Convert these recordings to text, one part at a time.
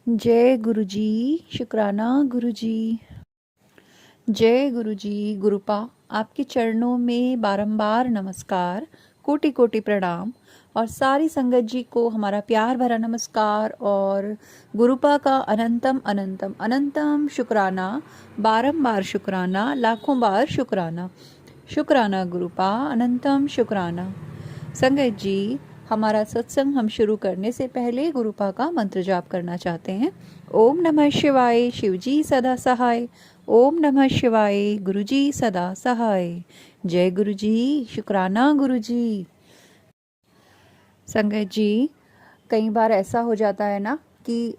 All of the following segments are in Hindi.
जय गुरु जी। शुक्राना गुरु जी। जय गुरु जी। गुरुपा, आपके चरणों में बारंबार नमस्कार, कोटि कोटि प्रणाम। और सारी संगत जी को हमारा प्यार भरा नमस्कार और गुरुपा का अनंतम अनंतम अनंतम शुक्राना। बारंबार शुक्राना, लाखों बार शुक्राना। शुक्राना गुरुपा, अनंतम शुक्राना। संगत जी, हमारा सत्संग हम शुरू करने से पहले गुरुपा का मंत्र जाप करना चाहते हैं। ओम नमः शिवाय, शिवजी सदा सहाय। ओम नमः शिवाय, गुरुजी सदा सहाय। जय गुरु जी। शुक्राना गुरु जी। संगत जी, कई बार ऐसा हो जाता है ना कि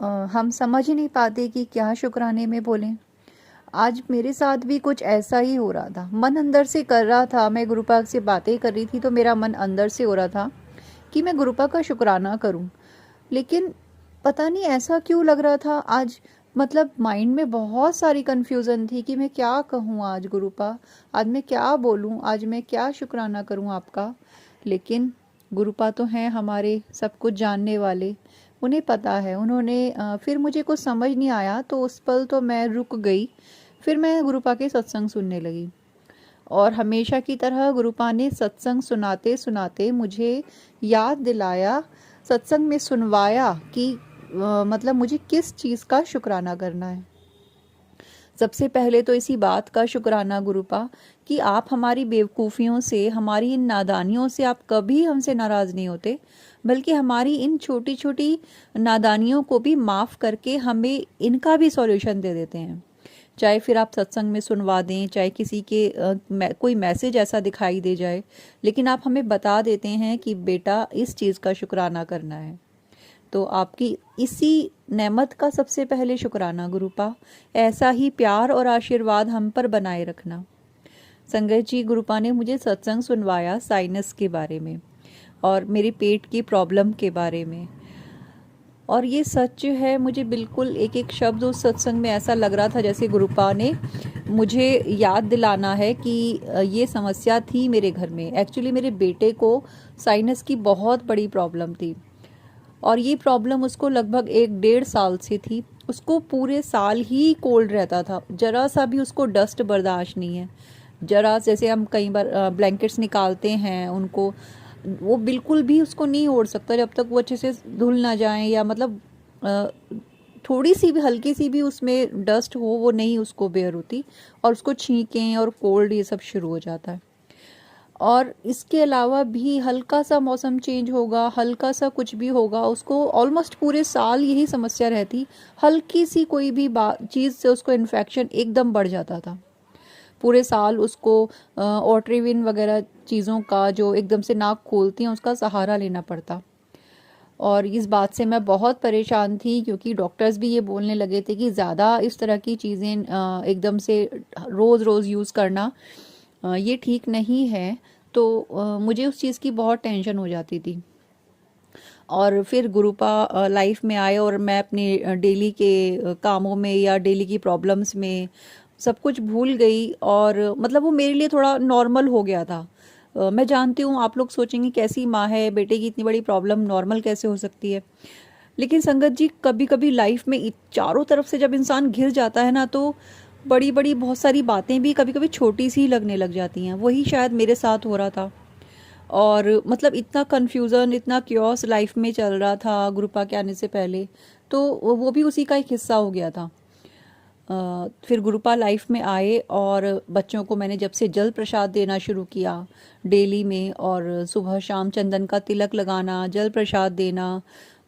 हम समझ ही नहीं पाते कि क्या शुक्राने में बोलें। आज मेरे साथ भी कुछ ऐसा ही हो रहा था। मन अंदर से कर रहा था, मैं गुरुपाक से बातें कर रही थी तो मेरा मन अंदर से हो रहा था कि मैं गुरुपा का शुक्राना करूं। लेकिन पता नहीं ऐसा क्यों लग रहा था आज। मतलब माइंड में बहुत सारी कन्फ्यूज़न थी कि मैं क्या कहूँ आज गुरुपा, आज मैं क्या बोलूँ, आज मैं क्या शुक्राना करूँ आपका। लेकिन गुरुपा तो हैं हमारे सब कुछ जानने वाले, उन्हें पता है। उन्होंने फिर मुझे कुछ समझ नहीं आया तो उस पल तो मैं रुक गई। फिर मैं गुरुपा के सत्संग सुनने लगी और हमेशा की तरह गुरुपा ने सत्संग सुनाते सुनाते मुझे याद दिलाया, सत्संग में सुनवाया कि मतलब मुझे किस चीज़ का शुक्राना करना है। सबसे पहले तो इसी बात का शुक्राना गुरुपा कि आप हमारी बेवकूफ़ियों से, हमारी इन नादानियों से आप कभी हमसे नाराज़ नहीं होते, बल्कि हमारी इन छोटी छोटी नादानियों को भी माफ़ करके हमें इनका भी सॉल्यूशन दे देते हैं। चाहे फिर आप सत्संग में सुनवा दें, चाहे किसी के कोई मैसेज ऐसा दिखाई दे जाए, लेकिन आप हमें बता देते हैं कि बेटा इस चीज़ का शुक्राना करना है। तो आपकी इसी नेमत का सबसे पहले शुक्राना गुरुपा। ऐसा ही प्यार और आशीर्वाद हम पर बनाए रखना। संगत जी, गुरुपा ने मुझे सत्संग सुनवाया साइनस के बारे में और मेरे पेट की प्रॉब्लम के बारे में। और ये सच है, मुझे बिल्कुल एक एक शब्द उस सत्संग में ऐसा लग रहा था जैसे गुरुपा ने मुझे याद दिलाना है कि ये समस्या थी मेरे घर में। एक्चुअली मेरे बेटे को साइनस की बहुत बड़ी प्रॉब्लम थी और ये प्रॉब्लम उसको लगभग 1-1.5 साल से थी। उसको पूरे साल ही कोल्ड रहता था, जरा सा भी उसको डस्ट बर्दाश्त नहीं है। जरा जैसे हम कई बार ब्लैंकेट्स निकालते हैं उनको, वो बिल्कुल भी उसको नहीं ओढ़ सकता जब तक वो अच्छे से धुल ना जाए, या मतलब थोड़ी सी भी हल्की सी भी उसमें डस्ट हो वो नहीं उसको बेयर होती और उसको छींकें और कोल्ड ये सब शुरू हो जाता है। और इसके अलावा भी हल्का सा मौसम चेंज होगा, हल्का सा कुछ भी होगा, उसको ऑलमोस्ट पूरे साल यही समस्या रहती। हल्की सी कोई भी चीज़ से उसको इन्फेक्शन एकदम बढ़ जाता था। पूरे साल उसको ऑट्रिविन वगैरह चीज़ों का जो एकदम से नाक खोलती हैं उसका सहारा लेना पड़ता। और इस बात से मैं बहुत परेशान थी क्योंकि डॉक्टर्स भी ये बोलने लगे थे कि ज़्यादा इस तरह की चीज़ें एकदम से रोज़ रोज़ यूज़ करना ये ठीक नहीं है। तो मुझे उस चीज़ की बहुत टेंशन हो जाती थी। और फिर गुरुपा लाइफ में आए और मैं अपने डेली के कामों में या डेली की प्रॉब्लम्स में सब कुछ भूल गई और मतलब वो मेरे लिए थोड़ा नॉर्मल हो गया था। मैं जानती हूँ आप लोग सोचेंगे कैसी माँ है, बेटे की इतनी बड़ी प्रॉब्लम नॉर्मल कैसे हो सकती है। लेकिन संगत जी, कभी कभी लाइफ में चारों तरफ से जब इंसान घिर जाता है ना, तो बड़ी बड़ी बहुत सारी बातें भी कभी कभी छोटी सी लगने लग जाती हैं। वही शायद मेरे साथ हो रहा था। और मतलब इतना कन्फ्यूज़न, इतना क्योस लाइफ में चल रहा था गुरुपा के आने से पहले, तो वो भी उसी का एक हिस्सा हो गया था। फिर गुरुपा लाइफ में आए और बच्चों को मैंने जब से जल प्रसाद देना शुरू किया डेली में, और सुबह शाम चंदन का तिलक लगाना, जल प्रसाद देना।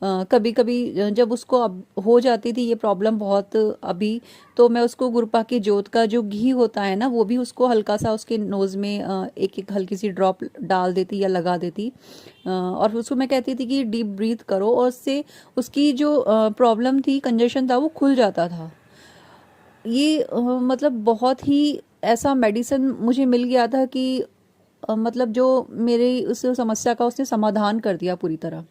कभी कभी जब उसको अब हो जाती थी ये प्रॉब्लम बहुत अभी, तो मैं उसको गुरुपा की जोत का जो घी होता है ना, वो भी उसको हल्का सा उसके नोज़ में एक एक हल्की सी ड्रॉप डाल देती या लगा देती। और उसको मैं कहती थी कि डीप ब्रीथ करो, और उससे उसकी जो प्रॉब्लम थी, कंजेशन था, वो खुल जाता था। ये मतलब बहुत ही ऐसा मेडिसिन मुझे मिल गया था कि मतलब जो मेरे उस समस्या का उसने समाधान कर दिया पूरी तरह।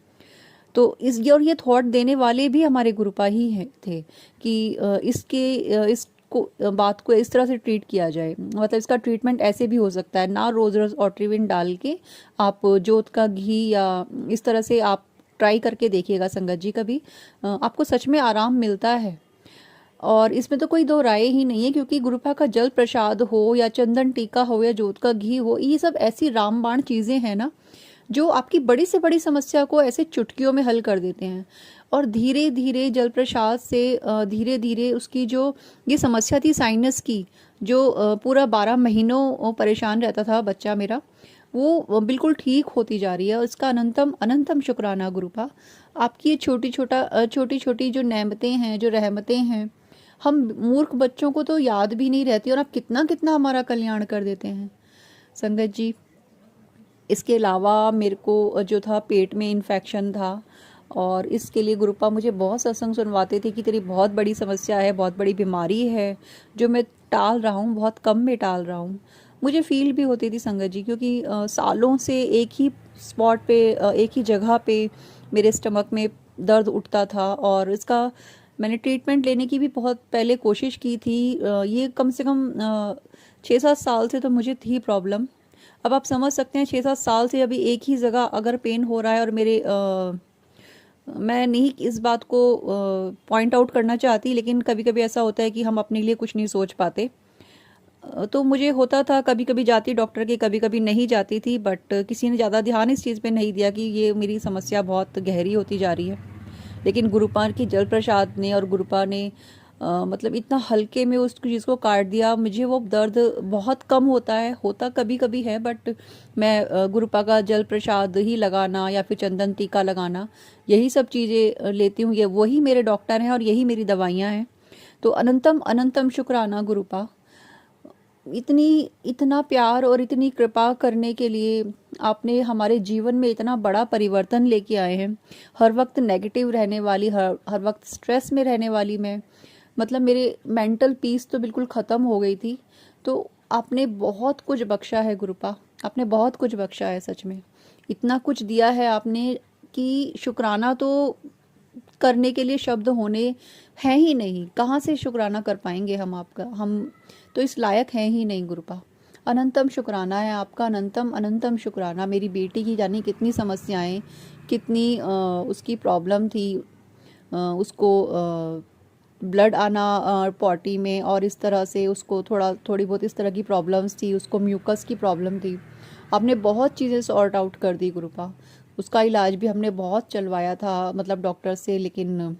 तो इस ये और ये थॉट देने वाले भी हमारे गुरुपा ही हैं थे कि इसको बात को इस तरह से ट्रीट किया जाए। मतलब इसका ट्रीटमेंट ऐसे भी हो सकता है ना, रोज़ रोज़ ऑट्रिविन डाल के आप जोत का घी या इस तरह से आप ट्राई करके देखिएगा संगत जी कभी, आपको सच में आराम मिलता है। और इसमें तो कोई दो राय ही नहीं है, क्योंकि गुरुपा का जल प्रसाद हो या चंदन टीका हो या जोत का घी हो, ये सब ऐसी रामबाण चीज़ें हैं ना जो आपकी बड़ी से बड़ी समस्या को ऐसे चुटकियों में हल कर देते हैं। और धीरे धीरे जल प्रसाद से धीरे धीरे उसकी जो ये समस्या थी साइनस की, जो पूरा 12 महीनों परेशान रहता था बच्चा मेरा, वो बिल्कुल ठीक होती जा रही है। और इसका अनंतम अनंतम शुक्राना गुरुपा। आपकी ये छोटी छोटी जो नेमतें हैं, जो रहमतें हैं, हम मूर्ख बच्चों को तो याद भी नहीं रहती, और आप कितना कितना हमारा कल्याण कर देते हैं संगत जी। इसके अलावा मेरे को जो था पेट में इन्फेक्शन था, और इसके लिए गुरुपा मुझे बहुत सत्संग सुनवाते थे कि तेरी बहुत बड़ी समस्या है, बहुत बड़ी बीमारी है, जो मैं टाल रहा हूँ, बहुत कम में टाल रहा हूँ। मुझे फील भी होती थी संगत जी, क्योंकि सालों से एक ही स्पॉट पे, एक ही जगह पे मेरे स्टमक में दर्द उठता था। और इसका मैंने ट्रीटमेंट लेने की भी बहुत पहले कोशिश की थी। ये कम से कम 6-7 साल से तो मुझे थी प्रॉब्लम। अब आप समझ सकते हैं 6-7 साल से अभी एक ही जगह अगर पेन हो रहा है, और मेरे मैं नहीं इस बात को पॉइंट आउट करना चाहती, लेकिन कभी कभी ऐसा होता है कि हम अपने लिए कुछ नहीं सोच पाते। तो मुझे होता था, कभी कभी जाती डॉक्टर के, कभी कभी नहीं जाती थी, बट किसी ने ज़्यादा ध्यान इस चीज़ पे नहीं दिया कि ये मेरी समस्या बहुत गहरी होती जा रही है। लेकिन गुरुपा की जल प्रसाद ने, और गुरुपा ने मतलब इतना हल्के में उस चीज़ को काट दिया। मुझे वो दर्द बहुत कम होता है, होता कभी कभी है, बट मैं गुरुपा का जल प्रसाद ही लगाना या फिर चंदन टीका लगाना, यही सब चीज़ें लेती हूँ। ये वही मेरे डॉक्टर हैं और यही मेरी दवाइयाँ हैं। तो अनंतम अनंतम शुक्राना गुरुपा, इतना प्यार और इतनी कृपा करने के लिए। आपने हमारे जीवन में इतना बड़ा परिवर्तन लेके आए हैं। हर वक्त नेगेटिव रहने वाली, हर वक्त स्ट्रेस में रहने वाली मैं, मतलब मेरे मेंटल पीस तो बिल्कुल ख़त्म हो गई थी। तो आपने बहुत कुछ बख्शा है गुरुपा, आपने बहुत कुछ बख्शा है, सच में इतना कुछ दिया है आपने कि शुक्राना तो करने के लिए शब्द होने हैं ही नहीं। कहाँ से शुक्राना कर पाएंगे हम आपका, हम तो इस लायक हैं ही नहीं गुरुपा। अनंतम शुक्राना है आपका, अनंतम अनंतम शुक्राना। मेरी बेटी की जानी कितनी समस्याएं, कितनी उसकी प्रॉब्लम थी, उसको ब्लड आना पॉटी में, और इस तरह से उसको थोड़ी बहुत इस तरह की प्रॉब्लम्स थी, उसको म्यूकस की प्रॉब्लम थी। आपने बहुत चीज़ें सॉर्ट आउट कर दी गुरुपा। उसका इलाज भी हमने बहुत चलवाया था, मतलब डॉक्टर से, लेकिन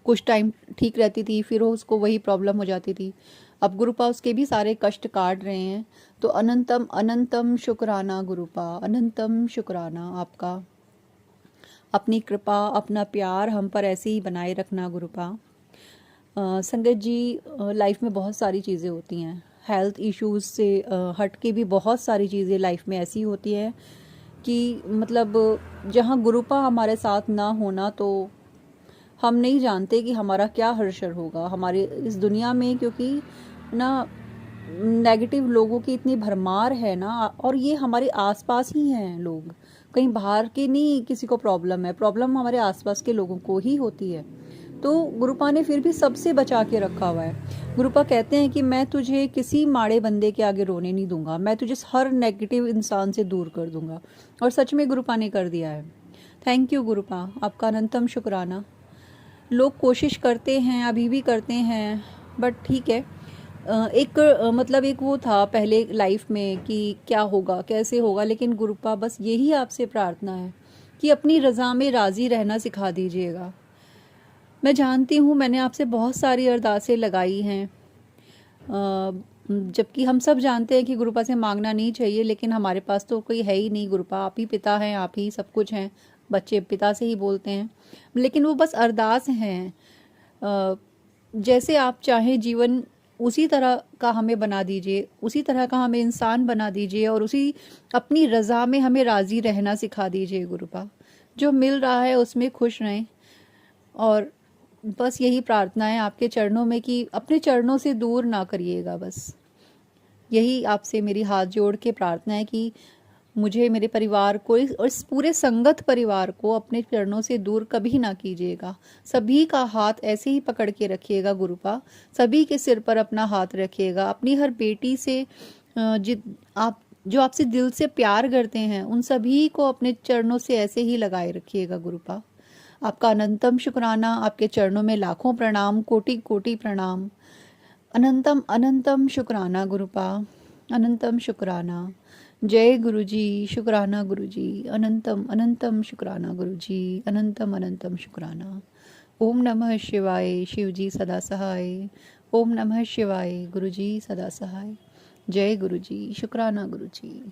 कुछ टाइम ठीक रहती थी, फिर उसको वही प्रॉब्लम हो जाती थी। अब गुरुपा उसके भी सारे कष्ट काट रहे हैं। तो अनंतम अनंतम शुक्राना गुरुपा, अनंतम शुक्राना आपका। अपनी कृपा, अपना प्यार हम पर ऐसे ही बनाए रखना गुरुपा। संगत जी, लाइफ में बहुत सारी चीज़ें होती हैं, हेल्थ इश्यूज से हट के भी बहुत सारी चीज़ें लाइफ में ऐसी होती हैं कि मतलब जहाँ गुरुपा हमारे साथ ना होना, तो हम नहीं जानते कि हमारा क्या हर्षर होगा हमारे इस दुनिया में। क्योंकि ना नेगेटिव लोगों की इतनी भरमार है ना, और ये हमारे आसपास ही हैं लोग, कहीं बाहर के नहीं किसी को प्रॉब्लम है, प्रॉब्लम हमारे आसपास के लोगों को ही होती है। तो गुरुपा ने फिर भी सबसे बचा के रखा हुआ है। गुरुपा कहते हैं कि मैं तुझे किसी माड़े बंदे के आगे रोने नहीं दूंगा, मैं तुझे हर नेगेटिव इंसान से दूर कर दूंगा। और सच में गुरुपा ने कर दिया है। थैंक यू गुरुपा, आपका अनंतम शुक्राना। लोग कोशिश करते हैं, अभी भी करते हैं, बट ठीक है। मतलब एक वो था पहले लाइफ में कि क्या होगा कैसे होगा, लेकिन गुरुपा बस यही आपसे प्रार्थना है कि अपनी रज़ा में राज़ी रहना सिखा दीजिएगा। मैं जानती हूँ मैंने आपसे बहुत सारी अरदासें लगाई हैं, जबकि हम सब जानते हैं कि गुरुपा से मांगना नहीं चाहिए, लेकिन हमारे पास तो कोई है ही नहीं गुरुपा। आप ही पिता हैं, आप ही सब कुछ हैं, बच्चे पिता से ही बोलते हैं, लेकिन वो बस अरदास हैं। जैसे आप चाहें जीवन उसी तरह का हमें बना दीजिए, उसी तरह का हमें इंसान बना दीजिए, और उसी अपनी रज़ा में हमें राज़ी रहना सिखा दीजिए गुरुपा। जो मिल रहा है उसमें खुश रहें, और बस यही प्रार्थना है आपके चरणों में कि अपने चरणों से दूर ना करिएगा। बस यही आपसे मेरी हाथ जोड़ के प्रार्थना है कि मुझे, मेरे परिवार को और इस पूरे संगत परिवार को अपने चरणों से दूर कभी ना कीजिएगा। सभी का हाथ ऐसे ही पकड़ के रखिएगा गुरुपा, सभी के सिर पर अपना हाथ रखिएगा। अपनी हर बेटी से जिद आप जो आपसे दिल से प्यार करते हैं, उन सभी को अपने चरणों से ऐसे ही लगाए रखिएगा गुरुपा। आपका अनंतम शुक्राना, आपके चरणों में लाखों प्रणाम, कोटि कोटि प्रणाम। अनंतम अनंतम शुक्राना गुरुपा, अनंतम शुक्राना। जय गुरुजी, शुक्राना गुरुजी, अनंतम अनंतम शुक्राना गुरुजी, अनंतम अनंतम शुक्राना। ओम नमः शिवाय, शिवजी सदा सहाय। ओम नमः शिवाय, गुरुजी सदा सहाय। जय गुरुजी, शुक्राना गुरुजी।